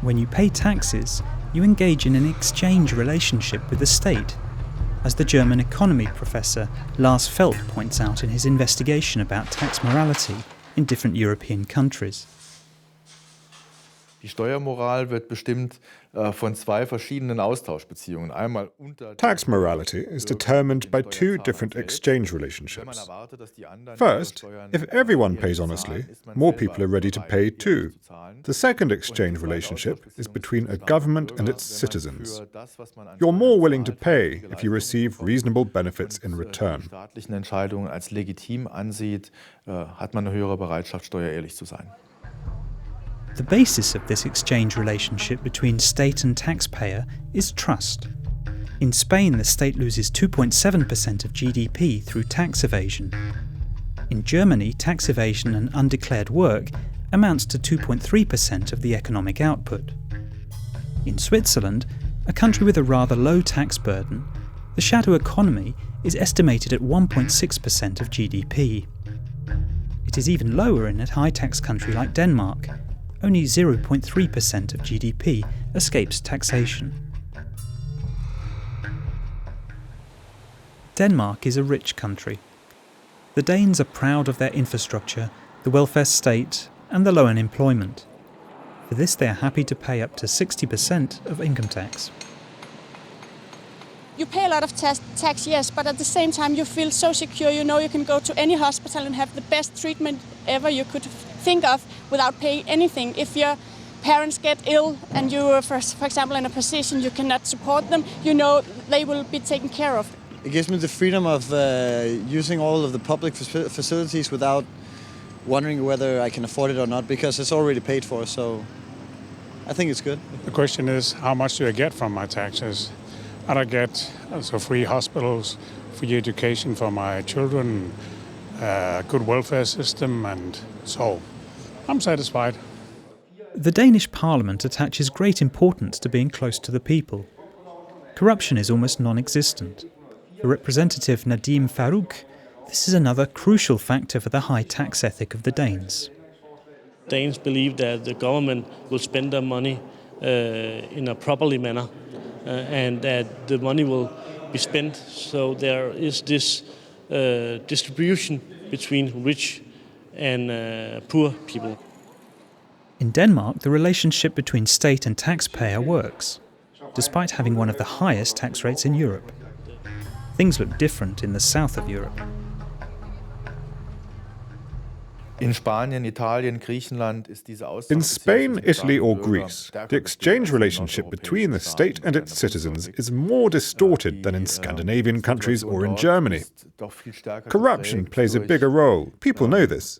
When you pay taxes, you engage in an exchange relationship with the state, as the German economy professor Lars Felt points out in his investigation about tax morality in different European countries. Die Steuermoral wird bestimmt von zwei verschiedenen Austauschbeziehungen. Einmal unter Tax morality is determined by two different exchange relationships. First, if everyone pays honestly, more people are ready to pay too. The second exchange relationship is between a government and its citizens. You're more willing to pay if you receive reasonable benefits in return. Staatlichen Entscheidungen als legitim ansieht, hat man eine höhere Bereitschaft, steuerehrlich zu sein. The basis of this exchange relationship between state and taxpayer is trust. In Spain, the state loses 2.7% of GDP through tax evasion. In Germany, tax evasion and undeclared work amounts to 2.3% of the economic output. In Switzerland, a country with a rather low tax burden, the shadow economy is estimated at 1.6% of GDP. It is even lower in a high-tax country like Denmark. Only 0.3% of GDP escapes taxation. Denmark is a rich country. The Danes are proud of their infrastructure, the welfare state, and the low unemployment. For this, they are happy to pay up to 60% of income tax. You pay a lot of tax, yes, but at the same time you feel so secure. You know you can go to any hospital and have the best treatment ever you could think of without paying anything. If your parents get ill and you are, for example, in a position you cannot support them, you know they will be taken care of. It gives me the freedom of using all of the public facilities without wondering whether I can afford it or not, because it's already paid for, so I think it's good. The question is, how much do I get from my taxes? And I get free hospitals, free education for my children, good welfare system, and so I'm satisfied. The Danish parliament attaches great importance to being close to the people. Corruption is almost non-existent. For Representative Nadim Farouk, this is another crucial factor for the high tax ethic of the Danes. Danes believe that the government will spend their money in a properly manner. And that the money will be spent, so there is this distribution between rich and poor people. In Denmark, the relationship between state and taxpayer works, despite having one of the highest tax rates in Europe. Things look different in the south of Europe. In Spanien, Italien, Griechenland ist diese In Spain, Italy or Greece, the exchange relationship between the state and its citizens is more distorted than in Scandinavian countries or in Germany. Corruption plays a bigger role. People know this.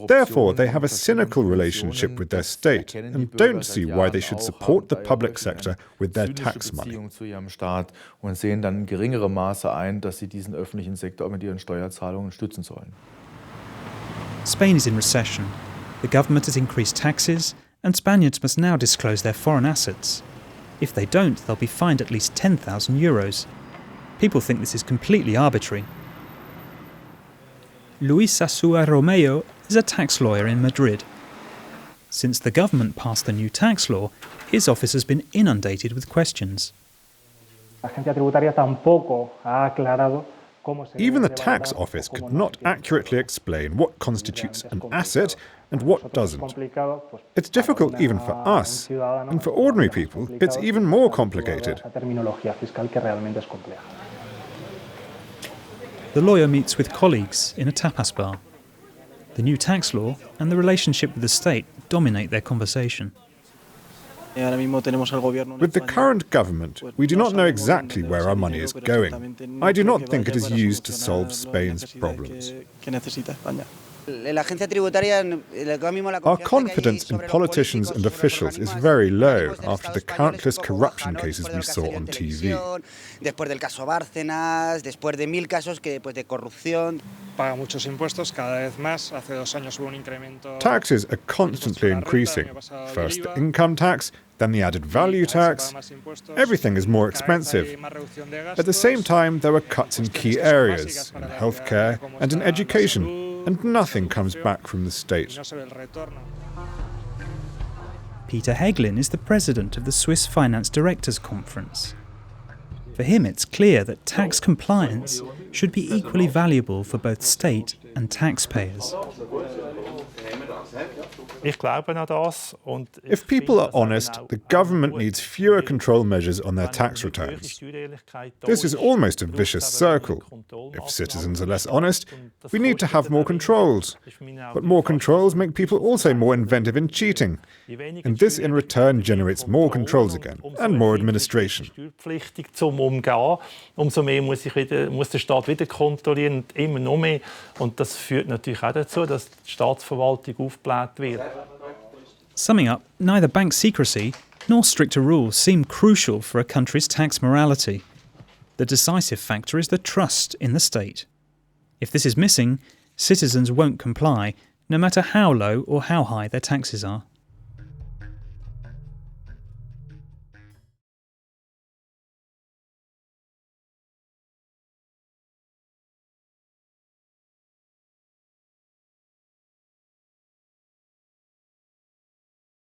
Therefore, they have a cynical relationship with their state and don't see why they should support the public sector with their tax money. Und sehen dann in geringerem Maße ein, dass sie diesen öffentlichen Sektor mit ihren Steuerzahlungen stützen sollen. Spain is in recession. The government has increased taxes, and Spaniards must now disclose their foreign assets. If they don't, they'll be fined at least €10,000. People think this is completely arbitrary. Luis Asua Romeo is a tax lawyer in Madrid. Since the government passed the new tax law, his office has been inundated with questions. Even the tax office could not accurately explain what constitutes an asset and what doesn't. It's difficult even for us, and for ordinary people, it's even more complicated. The lawyer meets with colleagues in a tapas bar. The new tax law and the relationship with the state dominate their conversation. With the current government, we do not know exactly where our money is going. I do not think it is used to solve Spain's problems. Our confidence in politicians and officials is very low after the countless corruption cases we saw on TV. Taxes are constantly increasing. First the income tax, then the added value tax. Everything is more expensive. At the same time, there were cuts in key areas, in healthcare and in education, and nothing comes back from the state. Peter Heglin is the president of the Swiss Finance Directors Conference. For him, it's clear that tax compliance should be equally valuable for both state and taxpayers. If people are honest, the government needs fewer control measures on their tax returns. This is almost a vicious circle. If citizens are less honest, we need to have more controls. But more controls make people also more inventive in cheating. And this in return generates more controls again and more administration. Umso mehr muss der Staat wieder kontrollieren und immer noch mehr. Und das führt natürlich auch dazu, dass die Staatsverwaltung aufgebläht wird. Summing up, neither bank secrecy nor stricter rules seem crucial for a country's tax morality. The decisive factor is the trust in the state. If this is missing, citizens won't comply, no matter how low or how high their taxes are.